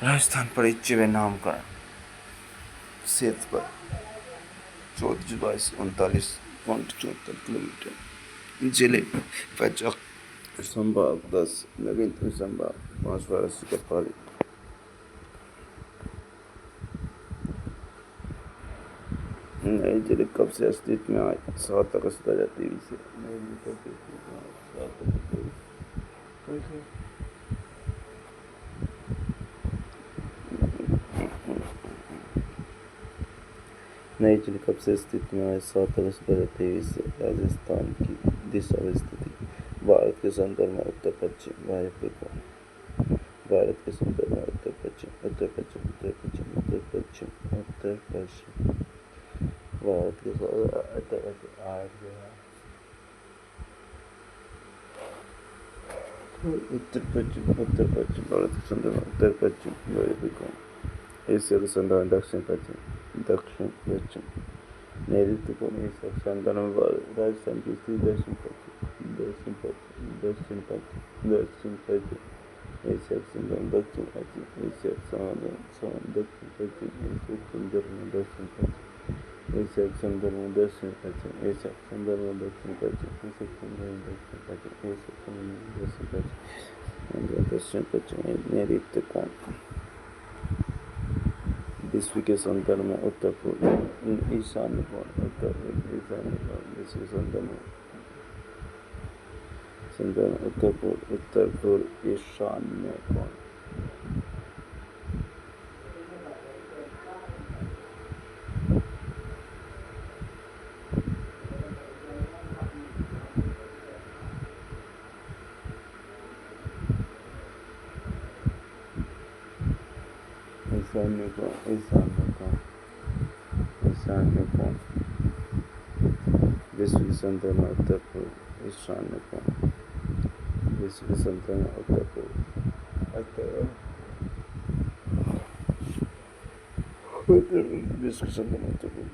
राजस्थान परिचय व नामकरण सेतु पर 34/22 39.74 किलोमीटर। जिले पचाक संभाग 10 नवीनतम संभाग 5 वाराणसी का पाली। नई जिले कब से अस्तित्व में आए? 7 अगस्त 2023 से। नई जिले कब से अस्तित्व में आए? 7 अगस्त 2023। नई जिले कब से अस्तित्व में आए? 7 अगस्त 2023 से। राजस्थान की दिशा व स्थिति। भारत के संदर्भ में उत्तर पश्चिम वायव्य कोण। भारत के संदर्भ में उत्तर पश्चिम उत्तर पश्चिम उत्तर पश्चिम उत्तर पश्चिम उत्तर पश्चिम। भारत के उत्तर पश्चिम उत्तर पश्चिम। भारत के संदर्भ में उत्तर पश्चिम वायव्य कोण। एशिया के संदर्भ में दक्षिण पश्चिम दक्षिण पश्चिम। नैऋत्य कोण एशिया के संदर्भ में राजस्थान की स्थिति दक्षिण पश्चिम दक्षिण पश्चिम दक्षिण पश्चिम दक्षिण पश्चिम। एशिया के संदर्भ में दक्षिण पश्चिम एशिया के संदर्भ दक्षिण पश्चिम एशिया के संदर्भ में दक्षिण पश्चिम एशिया के संदर्भ में दक्षिण पश्चिम एशिया के संदर्भ में दक्षिण पश्चिम एशिया के संदर्भ में दक्षिण पश्चिम एशिया के संदर्भ में दक्षिण पश्चिम दक्षिण पश्चिम। नैऋत्य कोण विश्व के संदर्भ में उत्तर पूर्व ईशान्य कोण उत्तर पूर्व ईशान्य कोण। विश्व के संदर्भ में उत्तर पूर्व ईशान्य कोण। ईशान्य कोण ईशान्य कोण ईशान्य कोण। विश्व के संदर्भ में उत्तर पूर्व ईशान्य कोण। विश्व के संदर्भ में उत्तर पूर्व विश्व के संदर्भ में उत्तर पूर्व।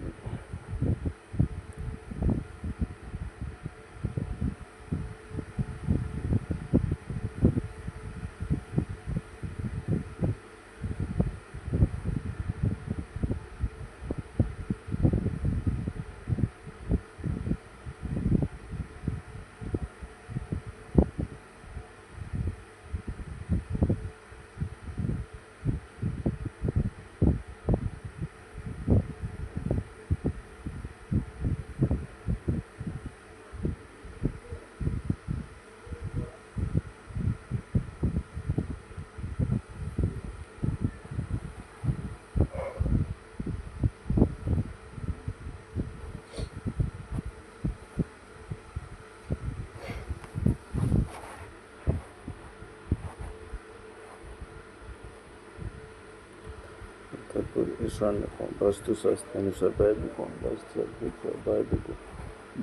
ईशान्य कोण वास्तुशास्त्र अनुसार वायव्य कोण वास्तुशास्त्र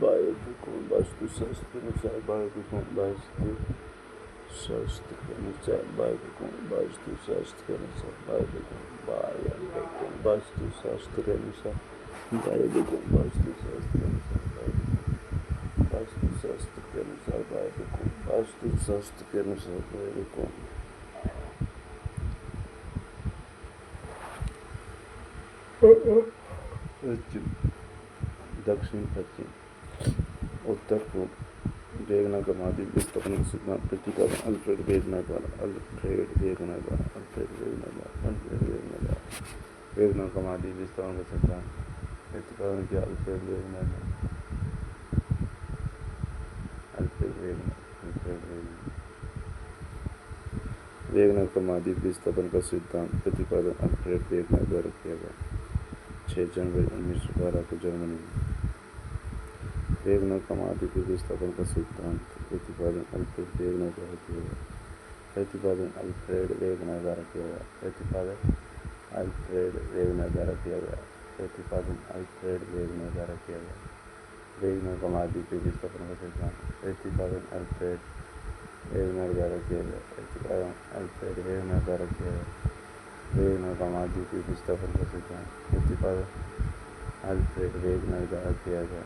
वायव्य कोण वास्तुशास्त्र अनुसार वायव्य कोण वास्तुशास्त्र अनुसार वायव्य कोण वास्तुशास्त्र अनुसार वायव्य कोण वास्तुशास्त्र अनुसार वायव्य कोण वास्तुशास्त्र अनुसार वायव्य कोण वास्तुशास्त्र के अनुसार वायव्य कोण। पश्चिम दक्षिण पश्चिम उत्तर पूर्व। वेगनर का महाद्वीप विस्थापन का सिद्धांत प्रतिपादन अल्फ्रेड वेगनर द्वारा वेगनर का महाद्वीप विस्थापन का सिद्धांत प्रतिपादन किया अल्फ्रेड वेगनर ने। वेगनर का महाद्वीप विस्थापन का सिद्धांत प्रतिपादन अल्फ्रेड वेगनर द्वारा किया गया 6 जनवरी 1912 को जर्मनी में। वेगनर का महाद्वीप विस्थापन का सिद्धांत प्रतिपादन अल्फ्रेड वेगनर द्वारा किया गया प्रतिपादन अल्फ्रेड वेगनर द्वारा किया गया प्रतिपादन अल्फ्रेड वेगनर द्वारा किया गया प्रतिपादन अल्फ्रेड वेगनर द्वारा किया गया। वेगनर का महाद्वीप विस्थापन का सिद्धांत प्रतिपादन अल्फ्रेड वेगनर द्वारा किया गया प्रतिपादन अल्फ्रेड वेगनर द्वारा किया गया। वेगनर का महाद्वीप विस्थापन का सिद्धांत प्रतिपादन अल्फ्रेड वेगनर द्वारा किया गया।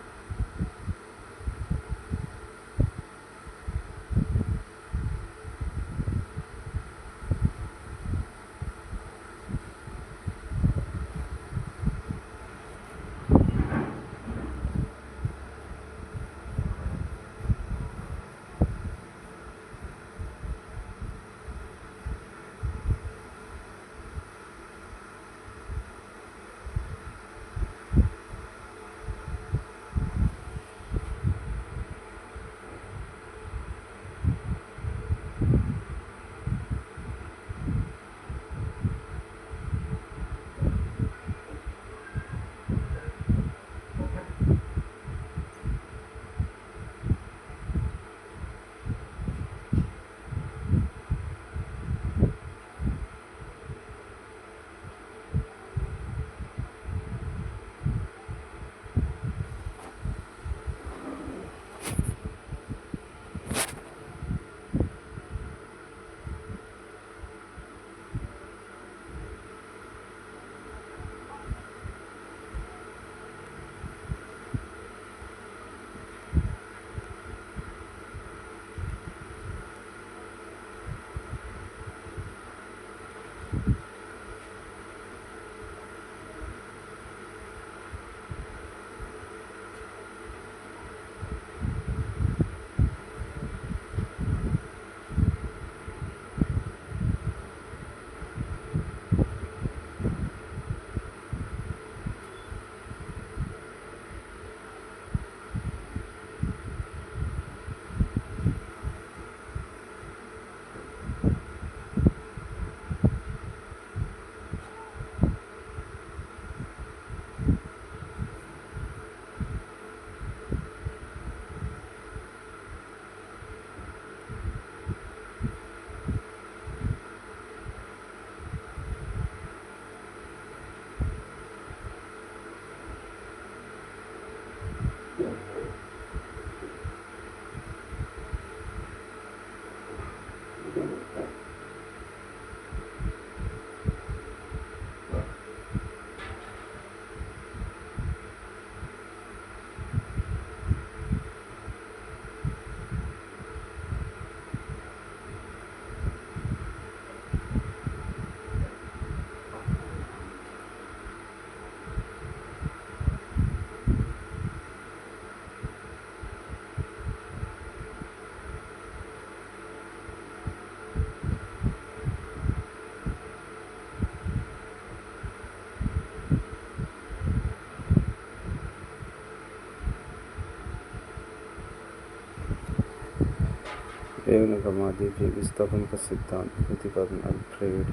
वेगन का महाद्वीपीय विस्थापन का सिद्धांत प्रतिपादन अल्फ्रेड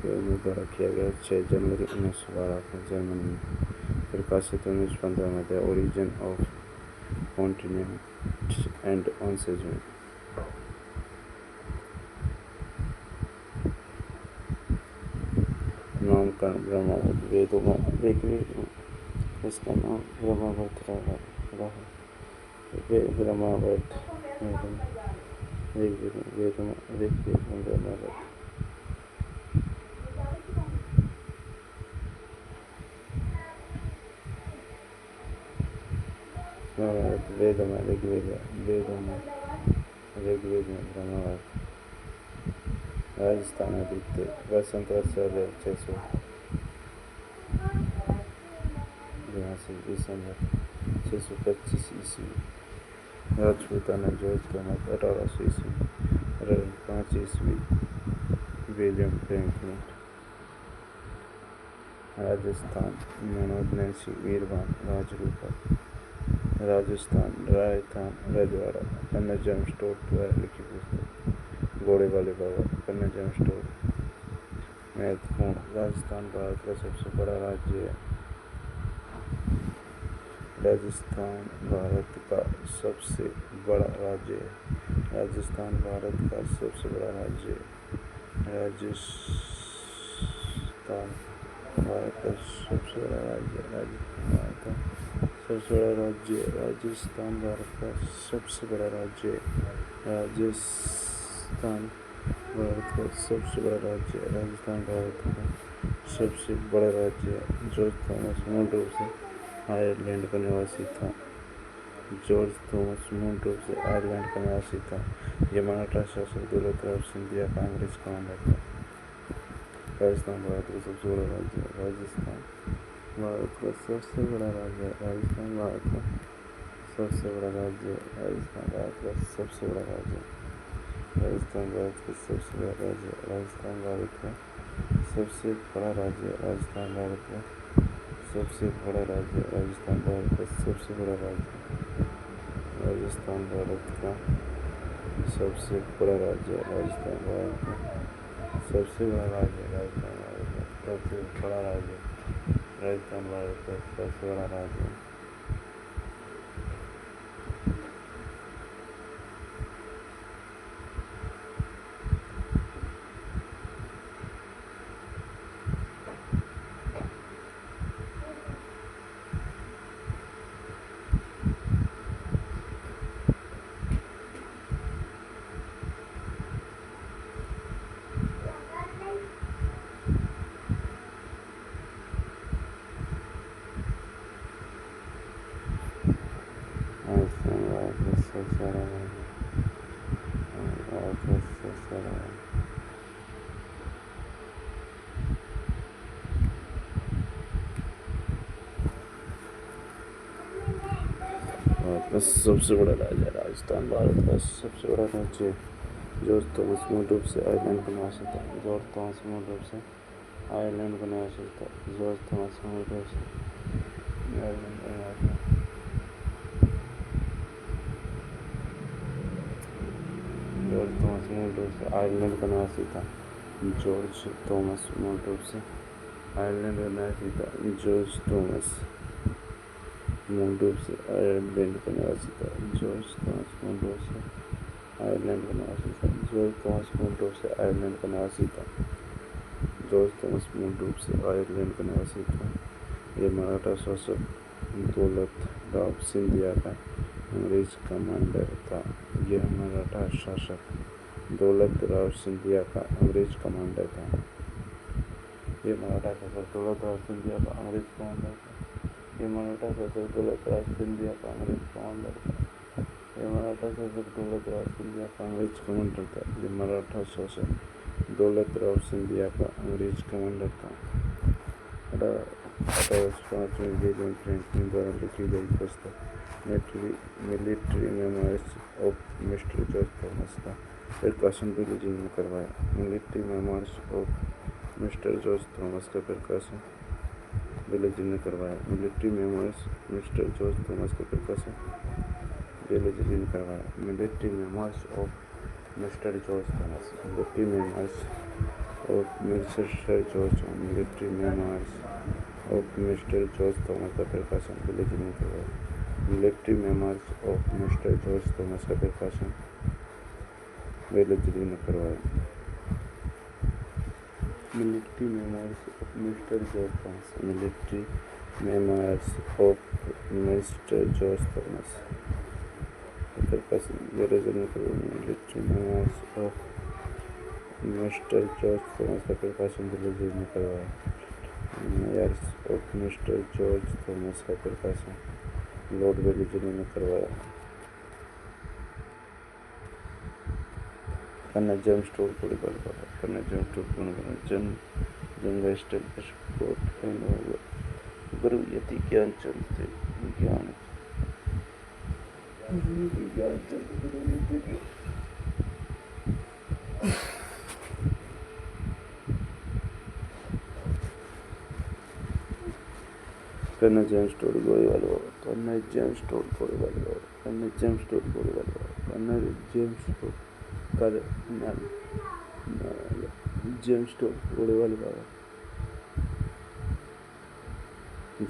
वेगन द्वारा किया गया 6 जनवरी 1912 को जर्मनी में प्रकाशित 1915 में the origin of continent and oceans में नामकरण ब्रह्मावर्त वेदों में ऋग्वेद में इसका नाम ब्रह्मावर्त रहा है। ब्रह्मावर्त ऋग्वेद में ब्रह्मावर्त वेद में ऋग्वेद में ब्रह्मावर्त राजस्थान आदित्य वसंत 600 दिसंबर 625 ईस्वी राजपूताना जॉर्ज थॉमस 1800 ईस्वी 5 ईस्वी William Franklin Rajasthan Manoj Nancy वीरवान राजरूपा राजस्थान राजस्थान रजवाड़ा कन्या जेम्स स्टोर द्वारा लिखी पुस्तक घोड़े वाले बाबा कन्या जेम्स स्टोर महत्वपूर्ण राजस्थान भारत का सबसे बड़ा राज्य है। राजस्थान भारत का सबसे बड़ा राज्य है। राजस्थान भारत का सबसे बड़ा राज्य है। राजस्थान भारत का सबसे बड़ा राज्य है। राजस्थान भारत का सबसे बड़ा राज्य है। राजस्थान भारत का सबसे बड़ा राज्य है। राजस्थान भारत का सबसे बड़ा राज्य है। जॉर्ज थॉमस मूल रूप से आयरलैंड का निवासी था। जॉर्ज थॉमस मूल रूप से आयरलैंड का निवासी था। यह मराठा शासक दौलतराव सिंधिया का अंग्रेज कमांडर था। राजस्थान भारत का सबसे बड़ा राज्य है। राजस्थान भारत का सबसे बड़ा राज्य है। राजस्थान भारत का सबसे बड़ा राज्य है। राजस्थान भारत का सबसे बड़ा राज्य है। राजस्थान भारत का सबसे बड़ा राज्य है। राजस्थान भारत का सबसे बड़ा राज्य है। राजस्थान भारत का सबसे बड़ा राज्य है। राजस्थान भारत का सबसे बड़ा राज्य है। राजस्थान भारत का सबसे बड़ा राज्य है। राजस्थान भारत का सबसे बड़ा राज्य है। राजस्थान भारत का सबसे बड़ा राज्य है। राजस्थान भारत का सबसे बड़ा राज्य है। सबसे बड़ा राज्य राजस्थान भारत का सबसे बड़ा राज्य है। जॉर्ज थॉमस मूल रूप से आयरलैंड का निवासी था। जॉर्ज थॉमस मूल रूप से आयरलैंड का निवासी था। जॉर्ज थॉमस मूल रूप से आयरलैंड का निवासी था। जॉर्ज थॉमस मूल रूप से आयरलैंड का निवासी था। जॉर्ज थॉमस मूल रूप से आयरलैंड का निवासी था। जॉर्ज थॉमस मूल रूप से आयरलैंड का निवासी था। जॉर्ज थॉमस मूल रूप से आयरलैंड का निवासी था। जॉर्ज थॉमस मूल रूप से आयरलैंड का निवासी था। जॉर्ज थॉमस मूल रूप से आयरलैंड का निवासी था। यह मराठा शासक दौलतराव सिंधिया का अंग्रेज कमांडर था। यह मराठा शासक दौलतराव सिंधिया का अंग्रेज कमांडर था। यह मराठा शासक दौलतराव सिंधिया का अंग्रेज कमांडर था। यह मराठा शासक दौलतराव सिंधिया का अंग्रेज कमांडर था। यह मराठा शासक दौलतराव सिंधिया का अंग्रेज कमांडर था। यह मराठा शासक दौलतराव सिंधिया का अंग्रेज कमांडर था। 1805 में विलियम फ्रैंकलिन द्वारा लिखी गई पुस्तक military memoirs of mister George Thomas का प्रकाशन विलेजी ने करवाया। Military memoirs of mister George Thomas का प्रकाशन विलेजी ने करवाया। Military memoirs mister George Thomas का प्रकाशन विलेजी ने करवाया। Military memoirs of Mr. George Thomas, military members of Mr. George Thomas, military members of Mr. George Thomas का प्रकाशन विलेज में करवाया. Military members of Mr. George Thomas का प्रकाशन विलेज में करवाया. Military members of Mr. George Thomas, military members of Mr. George Thomas प्रकाशन village में करवाया. Military members of Mr. George Thomas का प्रकाशन विलेज में करवाया. Mayors of Mr. George Thomas का प्रकाशन लॉर्ड वेलिंगटन ने करवाया. कन्या जेम्स टोल पॉलिटिकल पावर, कन्या जेम्स टोल जन लिंगस्टन स्कॉट एंड गुरु यति ज्ञानचंद थे. कन्या जेम्स टोल गोलीबार बाबा, कन्या जेम्स टोल गोलीबार बाबा, कन्या जेम्स टोल गोलीबार बाबा, कन्या James Tod Colonel James Tod गोलीबार बाबा.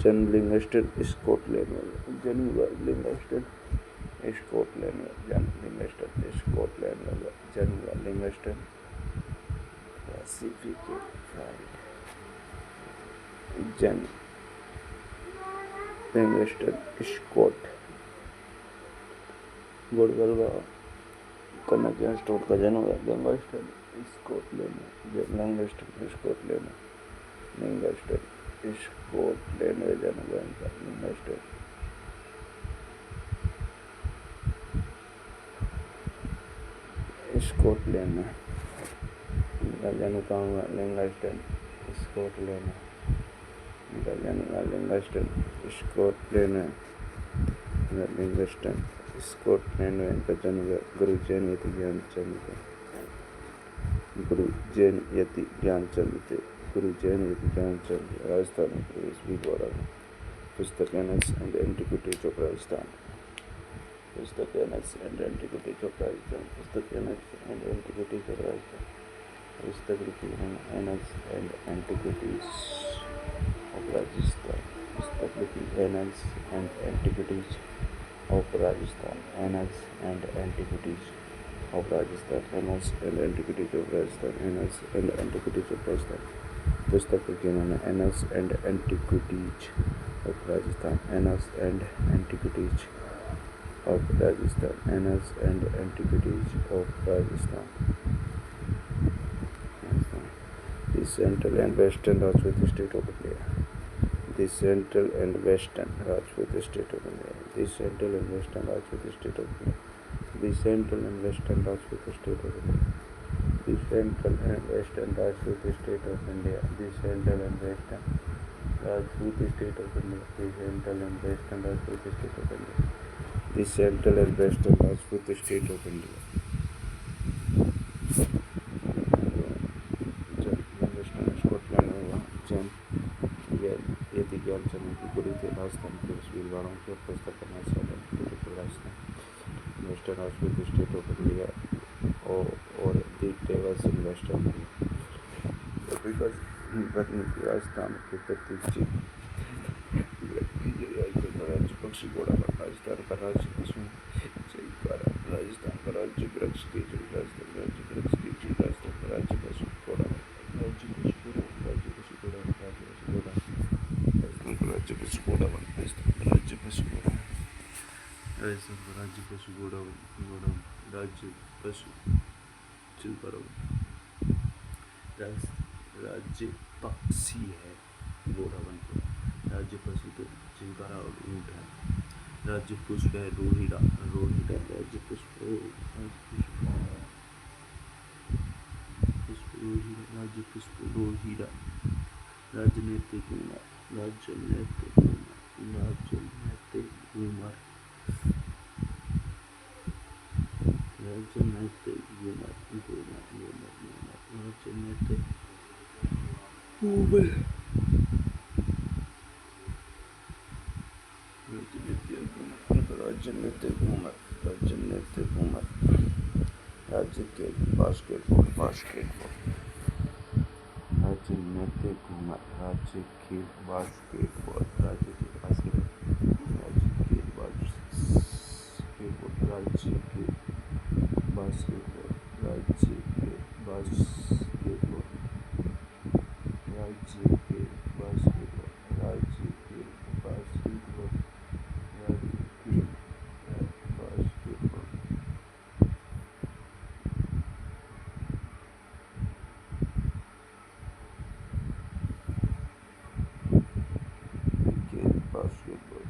जन लिंगस्टन स्कॉटलैंड वाला, जन लिंगस्टन स्कॉटलैंड वाला, जन लिंगस्टन स्कॉटलैंड वाला, जन लिंगस्टन पैसिफिक फाइट, जन लिंगस्टन स्कॉट गोलीबार बाबा. कन्या जेम्स टोल का जन्म हुआ लिंगस्टन स्कॉटलैंड में. लिंगस्टन स्कॉटलैंड में, लिंगस्टन स्कॉटलैंड में जन्म हुआ इनका. लिंगस्टन स्कॉटलैंड में इनका जन्म कहाँ हुआ? लिंगस्टन स्कॉटलैंड में. इनका जन्म हुआ लिंगस्टन स्कॉटलैंड में. लिंगस्टन स्कॉटलैंड में इनका जन्म हुआ. गुरु जैन यति ज्ञानचंद थे. गुरु जैन यति ज्ञानचंद थे. गुरु जैन यति ज्ञानचंद राजस्थान में प्रवेश भी द्वारा. पुस्तक annals and antiquities of Rajasthan. पुस्तक annals and antiquities of Rajasthan. पुस्तक annals and antiquities of Rajasthan. पुस्तक लिखी है annals and antiquities of Rajasthan. पुस्तक लिखी annals and antiquities of Rajasthan. Annals and antiquities of Rajasthan. Annals and antiquities of Rajasthan. Annals and antiquities of Rajasthan. पुस्तक लिखी उन्होंने annals and antiquities of Rajasthan. Annals and antiquities of Rajasthan. Annals and antiquities of Rajasthan. The Central and Western Rajput State of India. The Central and Western Rajput State of India. The Central and Western Rajput State of India. The Central and Western Rajput State of India. The Central and Western Rajput State of India. The Central and Western Rajput State of India. The Central and Western Rajput State of India. The Central and Western Rajput State of India. यति ज्ञानचंद की गुरु थे. राजस्थान के वीरवारों के पुस्तक करना चाहते Rajasthan. Western Rajput state of India और दी tables in western Rajasthan के प्रतीक राज्य पक्षी घोड़ा राजस्थान का राज्य पशु राजस्थान का राज्य वृक्ष की राजस्थान राज्य वृक्ष की राजस्थान का राज्य पशु घोड़ा राज्य पशु घोड़ा राज्य पशु घोड़ा राज्य पशु घोड़ा राज्य पशु घोड़ा राज्य पशु घोड़ा राजस्थान का राज्य पशु घोड़ा राज्य पशु चिलपरा राज्य पक्षी है घोड़ा बनता. राज्य पशु तो चिलपरा और ऊँट है. राज्य पुष्प है रोहिड़ा. राज्य पुष्प राज्य पुष्प रोहिड़ा. राजनीति घूमर. राजनीति घूमर. राजनीति घूमर. राजनीति घूमर. राजनीति घूमर. राज्य खेल बास्केटबॉल राज्य नृत्य घूमर राज्य खेल बास्केटबॉल राज्य खेल बास्केटबॉल राज्य खेल बास्केटबॉल राज्य खेल बास्केटबॉल राज्य खेल बास्केटबॉल राज्य खेल बास्केटबॉल राज्य खेल बास्केटबॉल खेल बास्केटबॉल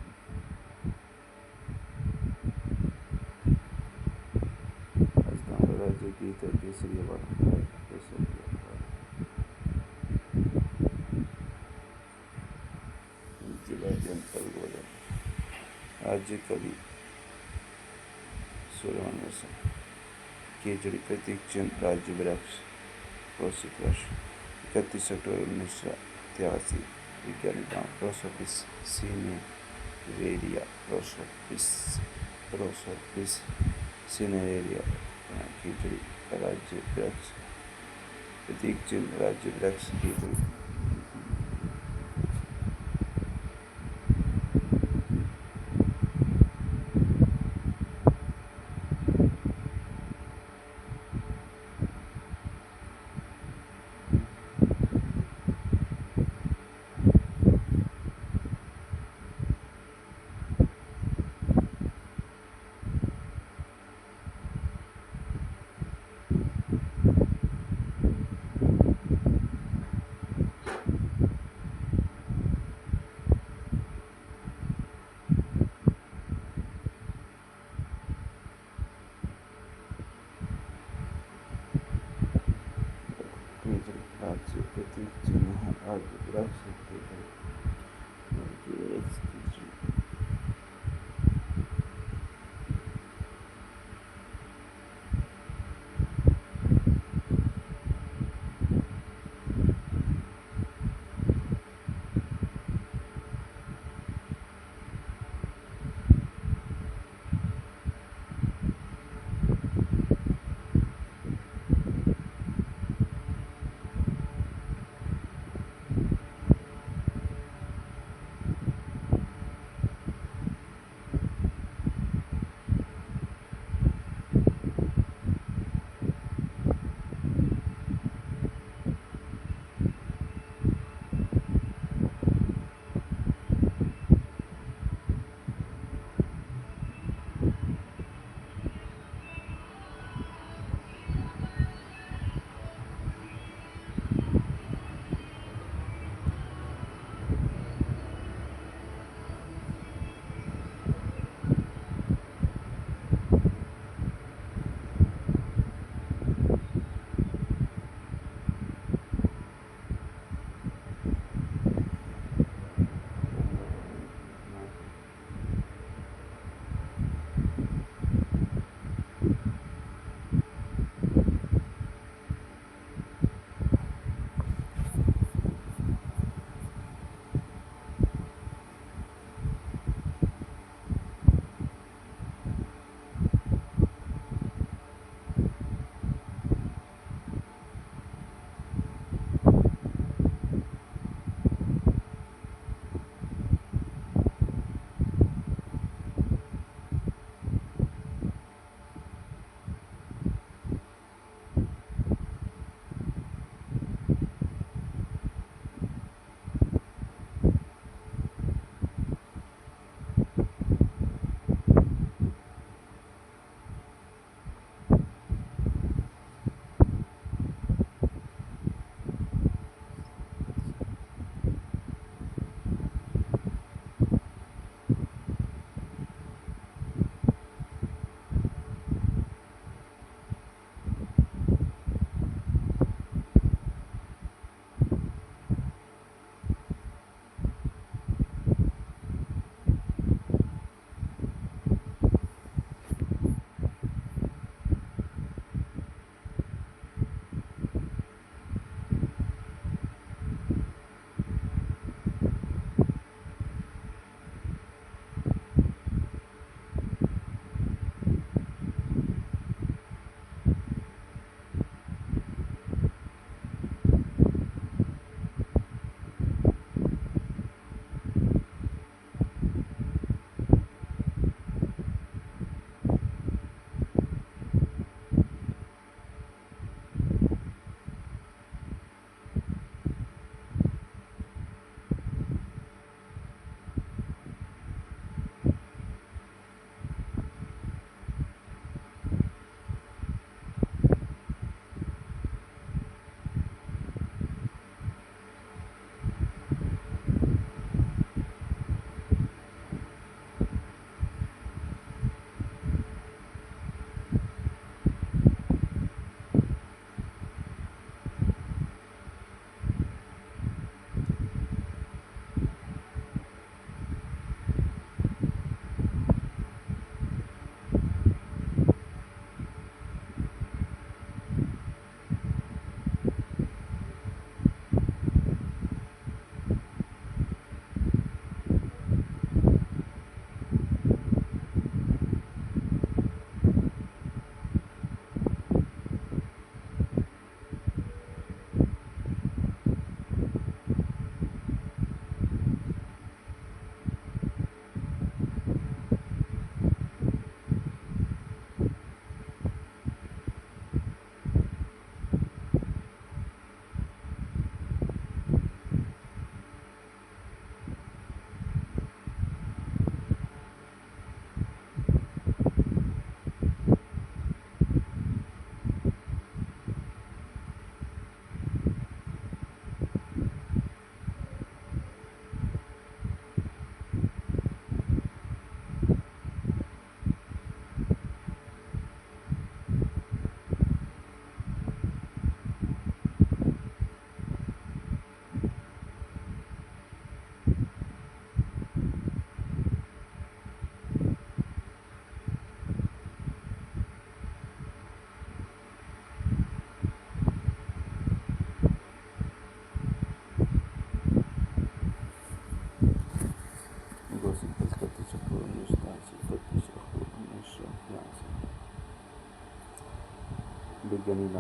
राजस्थान राज्य गीत है केसरी अवार्ड जिला जनपद गोलम राज्य कवि सूर्यवंशी केजड़ी प्रतीक चिन्ह राज्य वृक्ष घोषित वर्ष 31 अक्टूबर 1983 विज्ञानिक नाम प्रोसोपिस सिनेरेरिया प्रोसोपिस सिनेरेरिया केजड़ी राज्य वृक्ष प्रतीक चिन्ह राज्य वृक्ष केजड़ी राज्य प्रतीक चिन्ह राज्य वृक्ष केजड़ी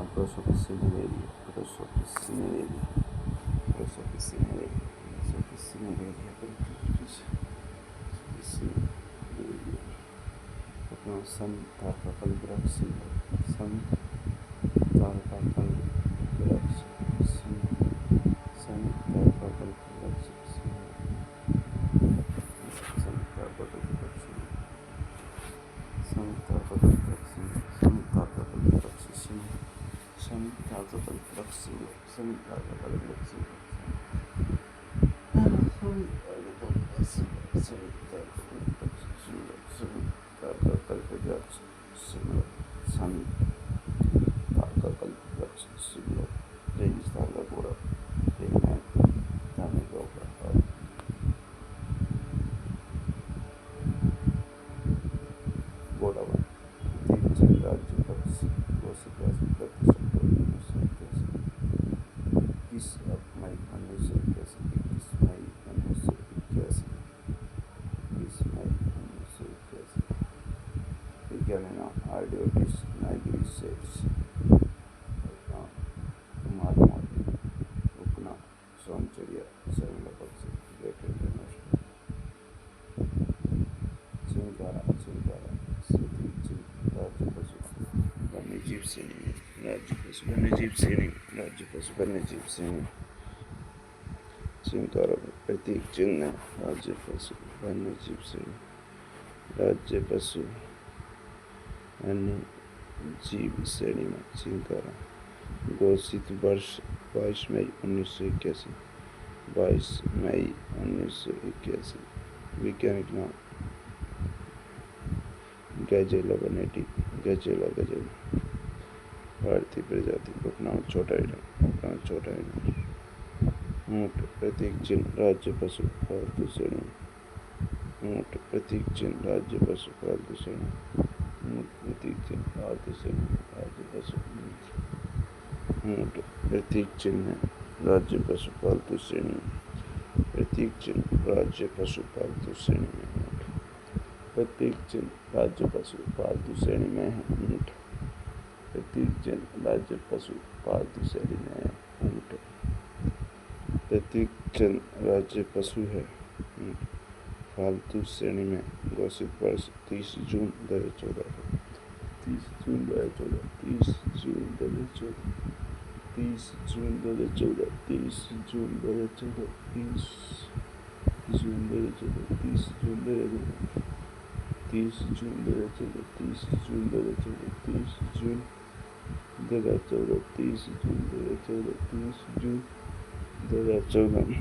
Post Office Similarly, Post Office Similarly, Post Office Similarly, Post Office Similarly, अपना सन तारकाकल वृक्ष सन तारकाकल वृक्ष सन सन तारकाकल वृक्ष सन तारकाकल वृक्ष सन तारकाकल वृक्ष सन तारकाकल वृक्ष सन तारकाकल वृक्ष सन तारकाकल वृक्ष रेगिस्तान का पूरा गोडावन तीन राज्य पक्ष घोषित 21 मई 1981 21 मई 1981 21 मई 1981 विज्ञान आर्डियोटिस नाइग्री सेट्स महात्मा उपना सौंचर्य शर्मिला पक्ष ग्रेटर इंटरनेशनल चिंकारा स्थिति राज्य पशु वन्यजीव श्रेणी राज्य पशु वन्यजीव श्रेणी राज्य पशु वन्यजीव श्रेणी चिंकारा प्रतीक चिन्ह राज्य पशु वन्यजीव श्रेणी राज्य पशु वन्यजीव श्रेणी में चिंकारा घोषित वर्ष 22 मई 1981 22 मई 1981 वैज्ञानिक नाम गैजेला बनेटी गैजेला गजेला भारतीय प्रजाति उपनाम छोटा हिरण ऊँट प्रतीक चिन्ह राज्य पशु पालतू श्रेणी ऊँट प्रतीक चिन्ह राज्य पशु पालतू श्रेणी ऊँट प्रतीक चिन्ह पालतू श्रेणी राज्य पशु ऊँट प्रतीक चिन्ह राज्य पशु पालतू श्रेणी प्रतीक चिन्ह राज्य पशु पालतू श्रेणी में ऊँट प्रतीक चिन्ह राज्य पशु पालतू श्रेणी में है ऊँट प्रतीक चिन्ह राज्य पशु पालतू श्रेणी में है ऊँट प्रतीक चिन्ह राज्य पशु है ऊँट पालतू श्रेणी में घोषित वर्ष 30 जून 2014 30 जून 2014 30 जून 2014 30 जून 2014 30 जून 2014 30 जून 2014 30 जून 2014 30 जून 2014 30 जून 2014 30 जून 2014 30 जून 2014 30 जून 2014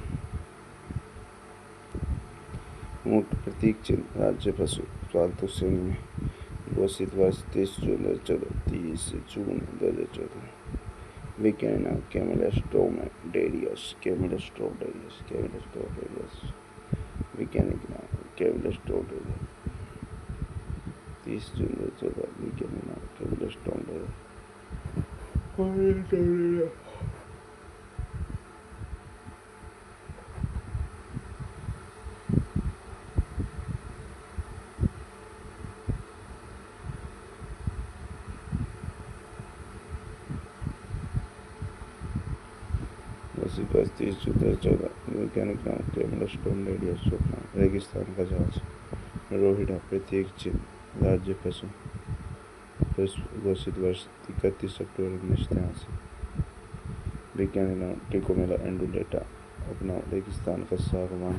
ऊँट प्रतीक चिन्ह राज्य पशु पालतू श्रेणी में घोषित वर्ष 30 जून 2014 30 जून 2014 वैज्ञानिक नाम कैमेलस्ट्रोमेडेरियस वैज्ञानिक नाम कैमेलस्ट्रोमेडेरियस 30 जून 2014 वैज्ञानिक नाम कैमेलस्ट्रोमेडेरियस वर्ष 30 जून 2014 वैज्ञानिक नाम कैमेलस्ट्रोमेडेरियस रेगिस्तान का जहाज रोहिड़ा प्रतीक चिन्ह राज्य पशु घोषित वर्ष 31 अक्टूबर 1983 वैज्ञानिक नाम ट्रिकोमेला एंडुलेटा उपनाम रेगिस्तान का सागवान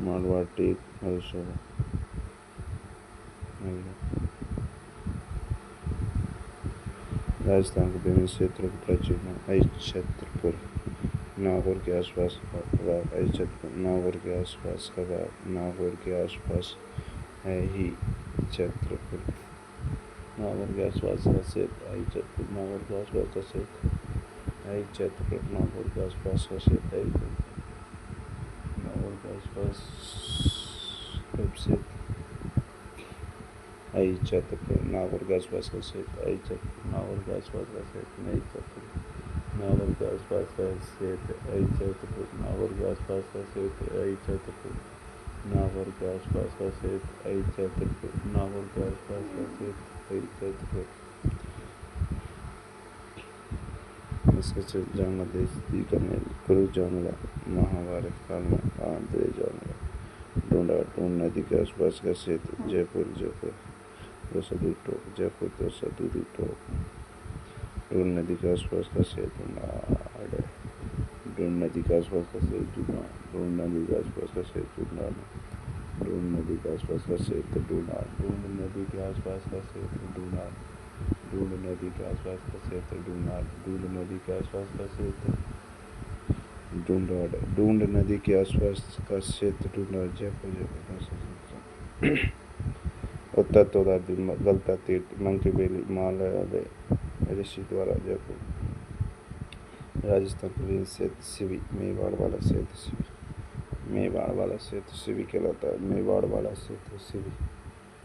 मारवाड़ टेक मधुशाला राजस्थान के विभिन्न क्षेत्रों के प्राचीन छत्रपुर नागौर के आसपास का भाग नागौर के आसपास का भाग नागौर के आसपास है ही छत्रपुर नागौर के आसपास का क्षेत्र आई छत्रपुर नागौर के आसपास का क्षेत्र आई छत्रपुर नागौर के आसपास का क्षेत्र आई नागौर के आसपास का क्षेत्र आई छत्रपुर नागौर के आसपास का क्षेत्र आई छत्रपुर नागौर के आसपास का क्षेत्र नई छत्रपुर नागौर के आसपास का क्षेत्र आई छत्रपुर नागौर के आसपास का क्षेत्र आई छत्रपुर नागौर के आसपास का क्षेत्र आई छत्रपुर। नागौर के आसपास का क्षेत्र आई छत्रपुर। इसका जन्म देश बीकानेर, गुरु जंगला, महाभारत काल में आंध्र जंगला। डूंडा, डूंड नदी के आसपास का क्षेत्र जयपुर। जयपुर 202 टोक। जयपुर 202 टोक। डूंड नदी के आसपास का क्षेत्र नाड़। डूंड नदी के आसपास का क्षेत्र डूना। डूंड नदी के आसपास का क्षेत्र डूना। डूंड नदी के आसपास का क्षेत्र डूना। डूंड नदी के आसपास का क्षेत्र डूना। डूंड नदी के आसपास का क्षेत्र डूना। डूंड नदी के आसपास का क्षेत्र डूंडाड। डूंड नदी के आसपास का क्षेत्र डूंडाड। जयपुर। जयपुर उत्तर तोदा, गलता तीर्थ, मंकी वैली, हिमालय, ऋषि द्वारा। जयपुर राजस्थान प्रोविंस क्षेत्र सिवी। मेवाड़ वाला क्षेत्र सिवी। मेवाड़ वाला क्षेत्र सिवी कहलाता है। मेवाड़ वाला क्षेत्र सिवी।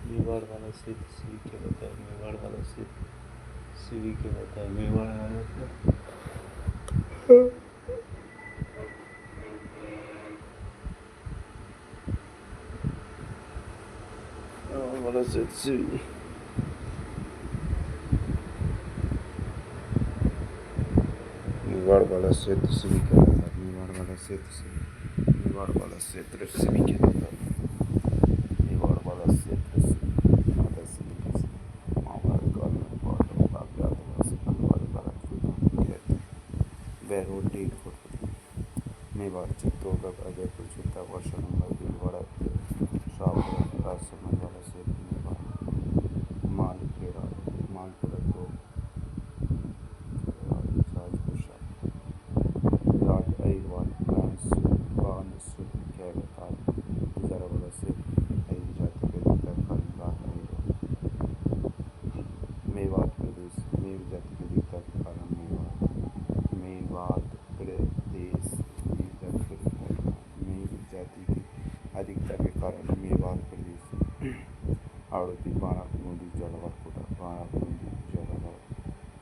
मेवाड़ वाला क्षेत्र सिवी कहलाता है। मेवाड़ वाला क्षेत्र सिवी कहलाता है। मेवाड़ वाला क्षेत्र सिवी। मेवाड़ वाला क्षेत्र सिवी कहलाता है। मेवाड़ वाला क्षेत्र सिवी। मेवाड़ वाला क्षेत्र सिवी कहलाता है। मेवाड़ वाला क्षेत्र सिवी। महाभारत काल में पांडव आज्ञातवासी पलवार भारत को गए थे। बैरोटी मेवाड़, चित्तौड़गढ़, अजयपुर, चित्ता, वर्षानगर, भीलवाड़ा, शाहपुरा, राजसमंद वाला क्षेत्र मेवाड़। मालखेड़ा, मालखेड़ा तो राजपूषा, विराट, अहिरवाल, बानसूर, कैवट आदि। तिजारा वाला क्षेत्र अहिर जाति के अधिकतर विराट, अहिरवाल। मेवात प्रदेश, मेव जाति के अधिकतर के कारण मेवाड़। मेवात प्रदेश, मेव जाति के अधिकता के कारण मेवाड़ प्रदेश। आड़ती, बाणा, बूंदी, जलवा, कोटा। बाणा, बूंदी, जलवा,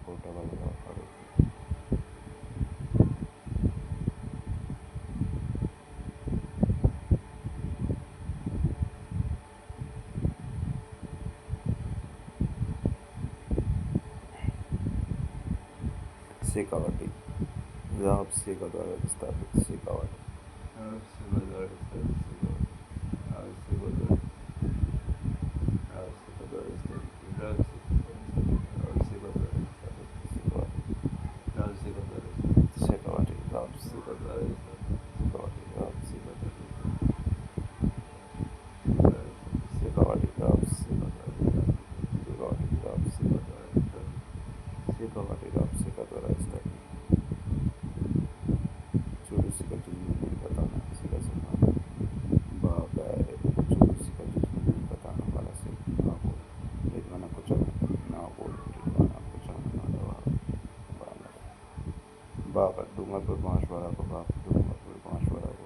कोटा, बलवा, आड़ती। शेखावाटी, राव सेखा द्वारा स्थापित। शेखावाटी बाबर, डूंगरपुर, बांसवाड़ा को बाबर, डूंगरपुर, बांसवाड़ा को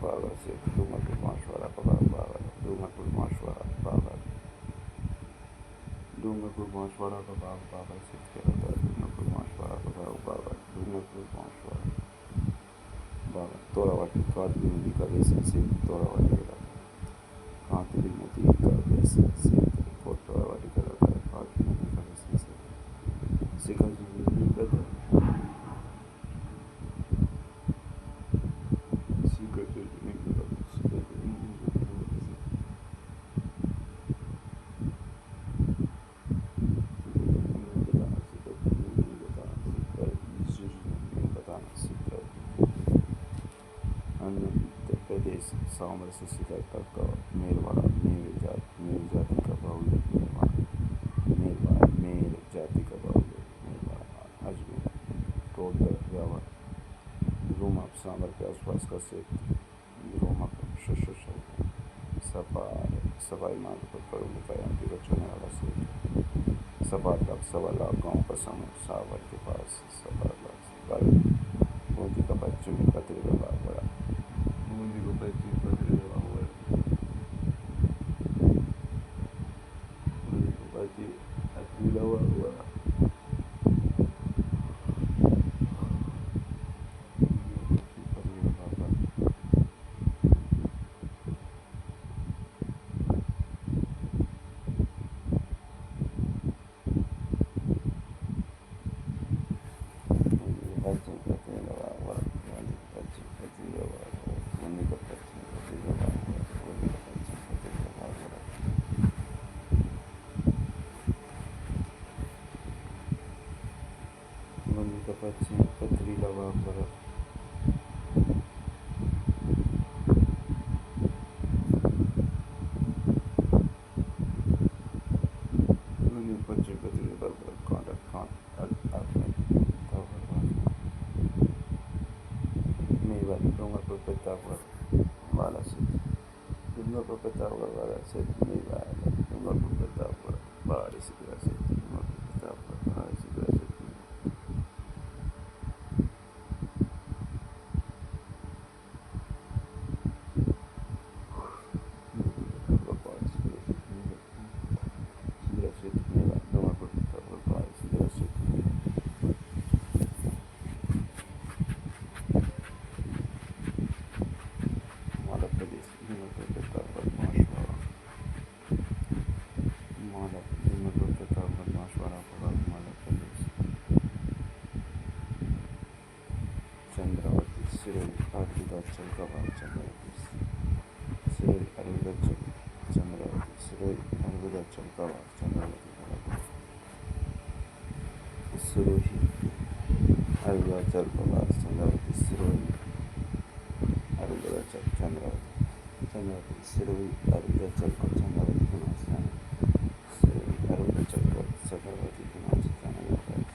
बाबर से डूंगरपुर, बांसवाड़ा को बाबर, डूंगरपुर, बांसवाड़ा, बाबर, डूंगरपुर, बांसवाड़ा का बाबर से कहलाता है। डूंगरपुर, बांसवाड़ा का बाबर, डूंगरपुर, बांसवाड़ा, बाबर। तोरावाटी, कांतली नदी का बेसिन क्षेत्र तोरावाटी कहलाता है। कांतली नदी का बेसिन क्षेत्र तोरावाटी कहलाता है। कांतली नदी का बेसिन क्षेत्र शिखर प्रदेश साम्र से शिखर तक का मेरवाड़ा। मेर जाति का बाहुल्य मेरवाड़ा। मेर जाति का बाहुल्य मेरवाड़ा। अजमेर, टोडगढ़, ब्यावर। रोमक, साम्र के आसपास का क्षेत्र रोमक। सफाई माधोपुर, करुणिका एमपी का चलने वाला क्षेत्र। 7 लाख गाँव का समूह सावर के पास। 7 लाख मोदी का पश्चिमी पत्रिका बड़ा। मोदी को पश्चिमी पत्रिका हुआ। मोदी को पश्चिमी हुआ। गंगे का पश्चिम पथरीला व बर्फ पश्चिम पथरीला बर्फ कांटा मेवाड़ डोंगरपुर प्रतापगढ़ वाला से डूंगरपुर प्रतापगढ़ वाला से मेवाड़ डूंगरपुर प्रतापगढ़ पहाड़ी से डूंगरपुर प्रतापगढ़ पहाड़ी से चंद्रावती सिरोही अरुणाचल का भाग चंद्रावती सिरोही अरुणाचल चंद्रावती सिरोही अरुणाचल का भाग चंद्रावती सिरोही अरुणाचल का भाग चंद्रावती सिरोही अरुणाचल चंद्रावती चंद्रावती सिरोही अरुणाचल को चंद्रावती के नाम से जाना सिरोही अरुणाचल को चंद्रावती के नाम से जाना जाता है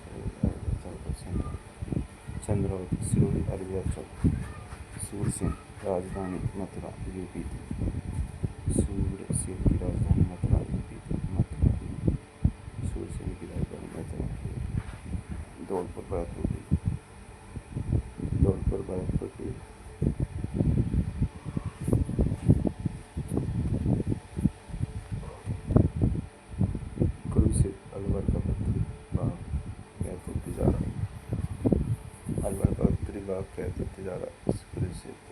चंद्रावती सिरोही अरुणाचल सूरसेन राजधानी मथुरा यूपी थी सूरसेन की राजधानी मथुरा यूपी थी मथुरा सूरसेन की राजधानी मथुरा धौलपुर भरतपुर की धौलपुर भरतपुर की कुरुक्षेत्र अलवर का उत्तरी भाग कहते तिजारा अलवर का उत्तरी भाग कहते तिजारा कुरुक्षेत्र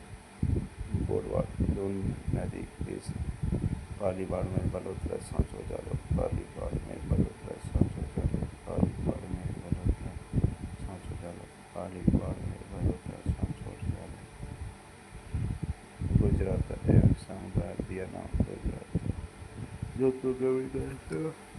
बोरवाड़ दोनों नदी केस पालीबाड़ में बलोत्रा सांचो जालो पालीबाड़ में बलोत्रा सांचो जालो पालीबाड़ में बलोत्रा सांचो जालो पालीबाड़ में बलोत्रा सांचो जालो गुजरात एवं समुदाय दिया नाम गुजरात जोधपुर का विकास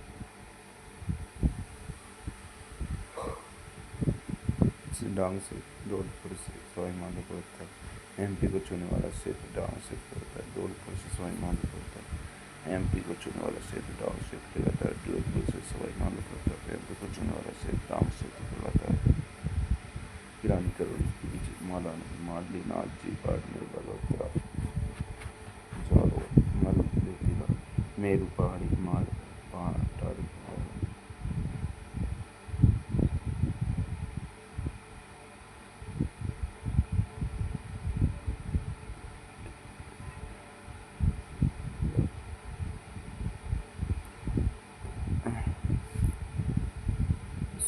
डांग से धौलपुर से सवाई माधोपुर तक एमपी को छूने वाला क्षेत्र डांग से पड़ता है धौलपुर से सवाई माधोपुर तक एमपी को छूने वाला क्षेत्र डांग से कहलाता है जोधपुर से सवाई माधोपुर तक एमपी को छूने वाला क्षेत्र डांग से कहलाता है किरानी करोड़ी माली नाथ जी बाड़मेर बलोत्रा जालोर मलबेतीला मेरू पहाड़ी माल पहाड़ी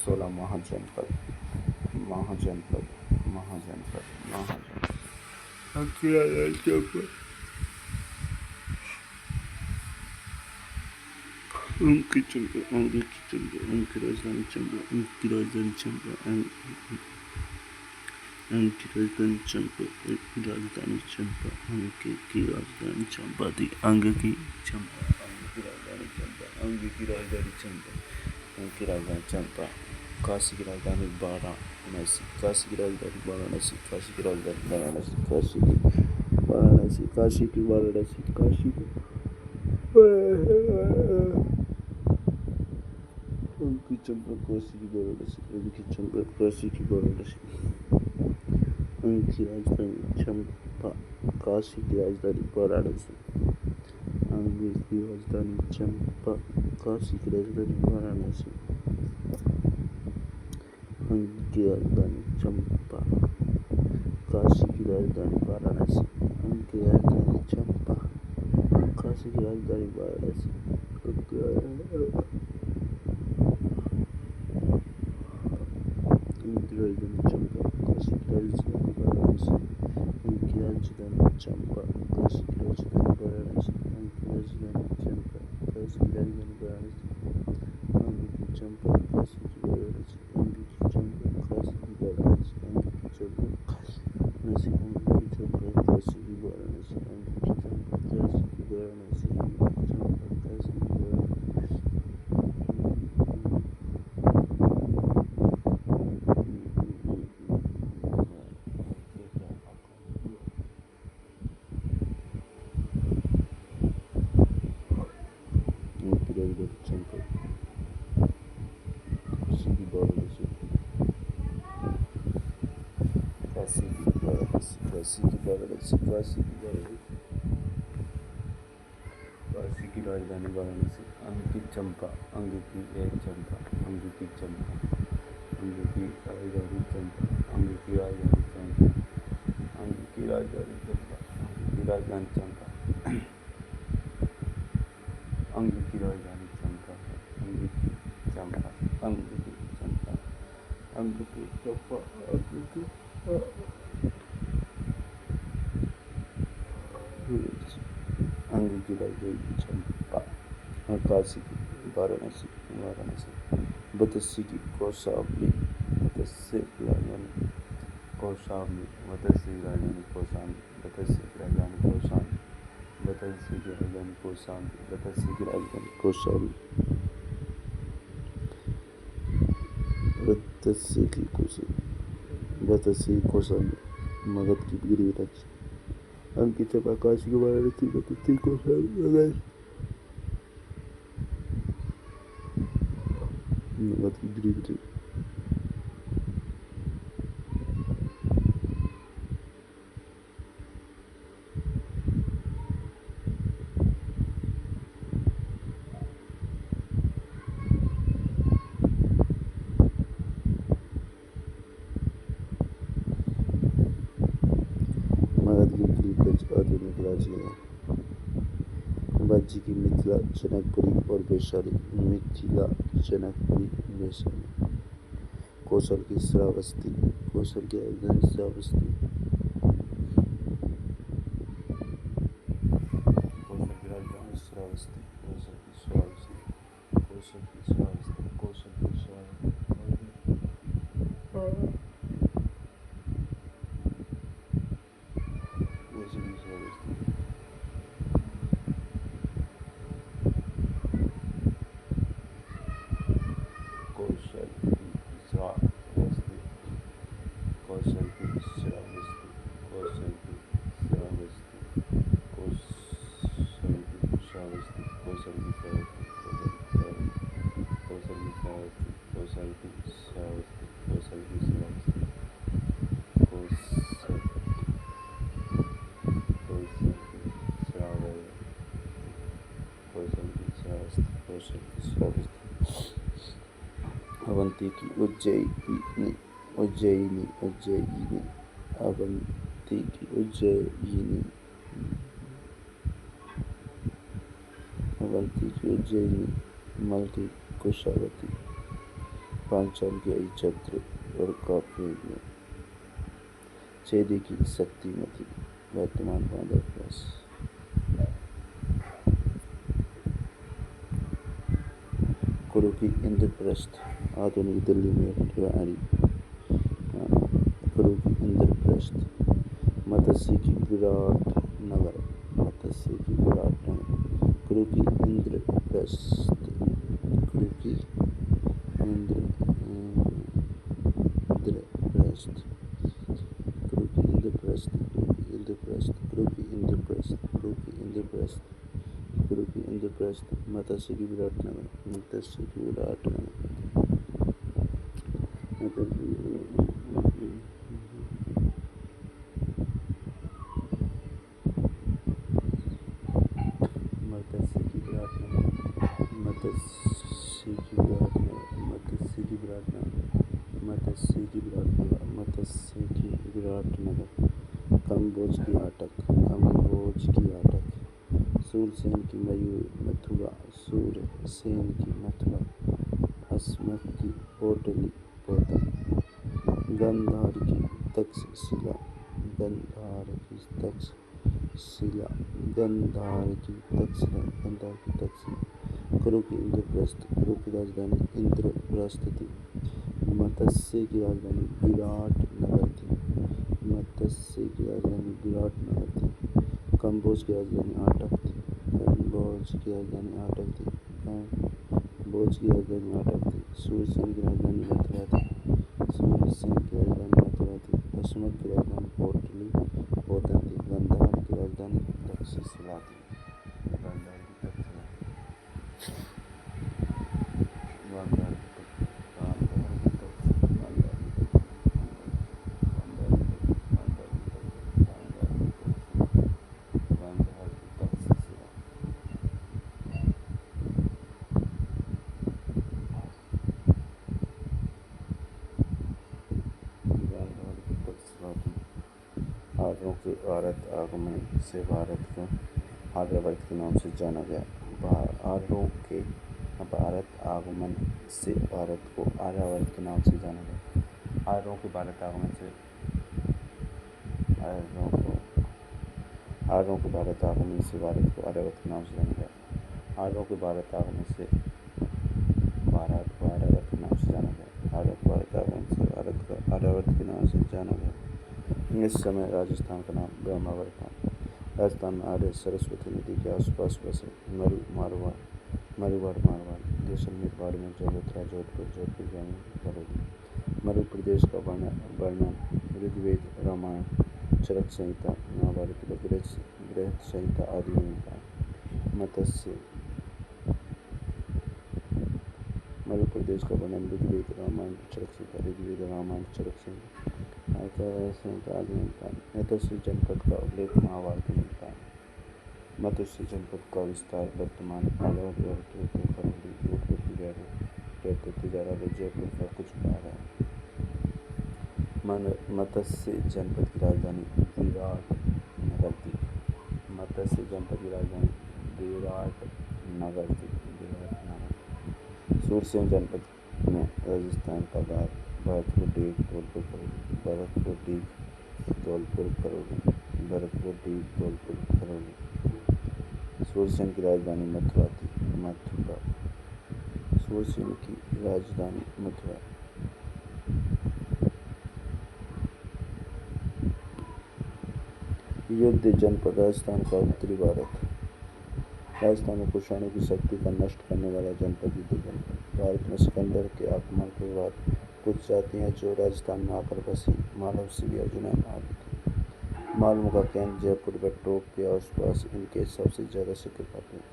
16 महाजनपद महाजनपद महाजनपद महाजनपद उनकी राजधानी चंबा उनकी राजधानी चंबा उनकी राजधानी चंबा राजधानी चंबा उनकी की राजधानी चंबा थी अंग की चंबा उनकी राजधानी चंबा अंग की राजधानी चंबा उनकी राजधानी चंबा काशी की राजधानी वाराणसी काशी की राजधानी वाराणसी काशी की राजधानी वाराणसी काशी की वाराणसी काशी की वाराणसी काशी की उनकी चंपा काशी की वाराणसी उनकी चंपा काशी की वाराणसी उनकी राजधानी चंपा काशी की राजधानी वाराणसी उनकी राजधानी चंपा काशी की राजधानी वाराणसी उनकी राजधानी चंपा काशी की राजधानी वाराणसी उनकी राजधानी चंपा काशी की राजधानी वाराणसी उनकी राजधानी चंपा काशी की राजधानी वाराणसी उनकी राजधानी चंपा काशी की राजधानी वाराणसी उनकी राजधानी चंपा काशी की राजधानी वाराणसी उनकी चंपा काशी की वाराणसी उनकी चंपा काशी की वाराणसी उनकी चंपा काशी उनकी चंपा काशी की वाराणसी उनकी चंपा काशी की वाराणसी उनकी चंपा काशी की वाराणसी काशी की वाराणसी, काशी की वाराणसी, काशी की वाराणसी, काशी की राजधानी वाराणसी। अंग की चंपा, अंग की एक चंपा, अंग की चंपा, अंग की राजधानी चंपा, अंग की राजधानी चंपा, अंग की राजधानी चंपा, अंग की राजधानी चंपा, अंग की राजधानी चंपा, अंग की चंपा, अंग की चंपा, अंग की चंपा, अंग की अंग की राजधानी चंपा, काशी की वाराणसी, वाराणसी, बदस्सी की कौशाम्बी, बदस्सी की राजधानी कौशाम्बी, बदस्सी की राजधानी कौशाम्बी, बदस्सी की राजधानी कौशाम्बी, बदस्सी की राजधानी कौशाम्बी, बदस्सी की राजधानी कौशाम्बी, बदस्सी की कौशाम्बी, मगध की गिरिराज, अंकित चंपा, काशी की वाराणसी, बदस्सी कौशाम्बी, मगध की गिरिराज, मगध की गिरिराज, आधुनिक राजनगर, राज्य की मिथिला, जनकपुरी और वैशाली, मिथिला, जनकपुरी, वैशाली, कौशल की श्रावस्ती, कौशल की राजधानी श्रावस्ती, कौशल की राजधानी श्रावस्ती, कौशल की श्रावस्ती, कौशल की श्रावस्ती, कौशल की श्रावस्ती, कौशल की श्रावस्ती, कौशल की श्रावस्ती, कौशल की श्रावस्ती, कौशल की श्रावस्ती, कौशल की श्रावस्ती, कौशल की श्रावस्ती, कौशल की श्रावस्ती, कौशल की श्रावस्ती, कौशल की श्रावस्ती, कौशल की श्रावस्ती, कौशल की श्रावस्ती, अवंती की उज्जयिनी, उज्जयिनी, उज्जयिनी, अवंती की उज्जयिनी, अवंती की उज्जयिनी, मल की कुशावती, पांचाल की अहिच्छत्र और काफी में, चेदी की शक्तिमती, वर्तमान बांधवदास, कुरु की इंद्रप्रस्थ, आधुनिक दिल्ली में रेवाड़ी, कुरु की इंद्रप्रस्थ, मत्स्य की विराट नगर, मत्स्य की विराट नगर, कुरु की इंद्रप्रस्थ, कुरु की इंद्रप्रस्थ, कुरु की इंद्रप्रस्थ, कुरु की इंद्रप्रस्थ, कुरु की इंद्रप्रस्थ, कुरु की इंद्रप्रस्थ, कुरु की इंद्रप्रस्थ, मत्स्य की विराट नगर, मत्स्य की विराट नगर, मत्स्य की विराट नगर, मत्स्य की विराट नगर, मत्स्य की विराट नगर, मत्स्य की विराट नगर, मत्स्य की विराट नगर, कम्बोज की आटक, कम्बोज की आटक, सूरसेन की मथुरा, सूरसेन की मथुरा, अस्मक की पोटली पोतन, गंधार की तक्षशिला, गंधार की तक्षशिला, गंधार की तक्षशिला, गंधार की तक्षशिला, कुरु की इंद्रप्रस्थ, कुरु की राजधानी इंद्रप्रस्थ थी, मत्स्य की राजधानी विराट नगर थी, मत्स्य की राजधानी विराट नगर थी, कम्बोज की राजधानी आटक थी, कम्बोज की राजधानी आटक थी, कम्बोज की राजधानी आटक थी, सूरसेन की राजधानी मथुरा थी, सूरसेन की राजधानी मथुरा थी, अस्मक की राजधानी पोटली पोतन थी, गंधार की राजधानी तक्षशिला थी, गंधार की तक्षशिला, गंधार की तक्षशिला, आर्यों के भारत आगमन से भारत को आर्यावर्त के नाम से जाना गया। आर्यों के भारत आगमन से भारत को आर्यावर्त के नाम से जाना गया। आर्यों के भारत आगमन से आर्यों के भारत आगमन से भारत को आर्यावर्त के नाम से जाना गया। आर्यों के भारत आगमन से भारत को आर्यावर्त के नाम से जाना गया। आर्यों के भारत आगमन से भारत को आर्यावर्त के नाम से जाना गया। इस समय राजस्थान का नाम ब्रह्मावर्त था। राजस्थान में आर्य सरस्वती नदी के आसपास बसे। मरुवाड़ मारवाड़, जैसलमेर, बाड़मेर, जलोत्रा, जोधपुर, भदोही। मरु प्रदेश का वर्णन ऋग्वेद, रामायण, चरक संहिता, महाभारत, गृहस्थ संहिता आदि में मिलता है। मध्य प्रदेश का वर्णन ऋग्वेद, रामायण, चरक संहिता आदि में मिलता है। मत्स्य जनपद का उल्लेख महाभारत में मिलता है। मत्स्य जनपद का विस्तार वर्तमान अलवर और करौली उत्पत्ति जयपुर का कुछ भाग है। मत्स्य जनपद की राजधानी विराटनगर थी। सूरसेन जनपद में राजस्थान का भाग भरतपुर, डीग, धौलपुर, करौली। सूरसेन की राजधानी मथुरा थी। सूरसेन की राजधानी मथुरा। युद्ध जनपद राजस्थान का उत्तरी भारत। राजस्थान में कुषाणों की शक्ति का नष्ट करने वाला जनपद युद्ध जनपद। भारत में सिकंदर के आक्रमण के बाद कुछ जातियां जो राजस्थान में आकर बसी, मालव, सिविया, जुनैन आदि थी। मालवों का केंद्र जयपुर व टोंक के आसपास इनके सबसे ज्यादा सिक्के पाते हैं।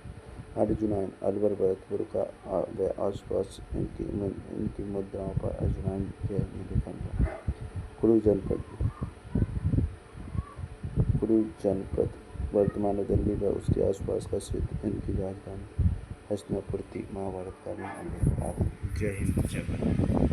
आर्य जुनैन अलवर, भरतपुर का व आसपास इनकी मुद्राओं पर अजुनैन के लिखा था। कुरु जनपद वर्तमान दिल्ली व उसके आसपास का क्षेत्र इनकी राजधानी हस्तिनापुर थी। महाभारत का भी उल्लेख। जय हिंद, जय भारत।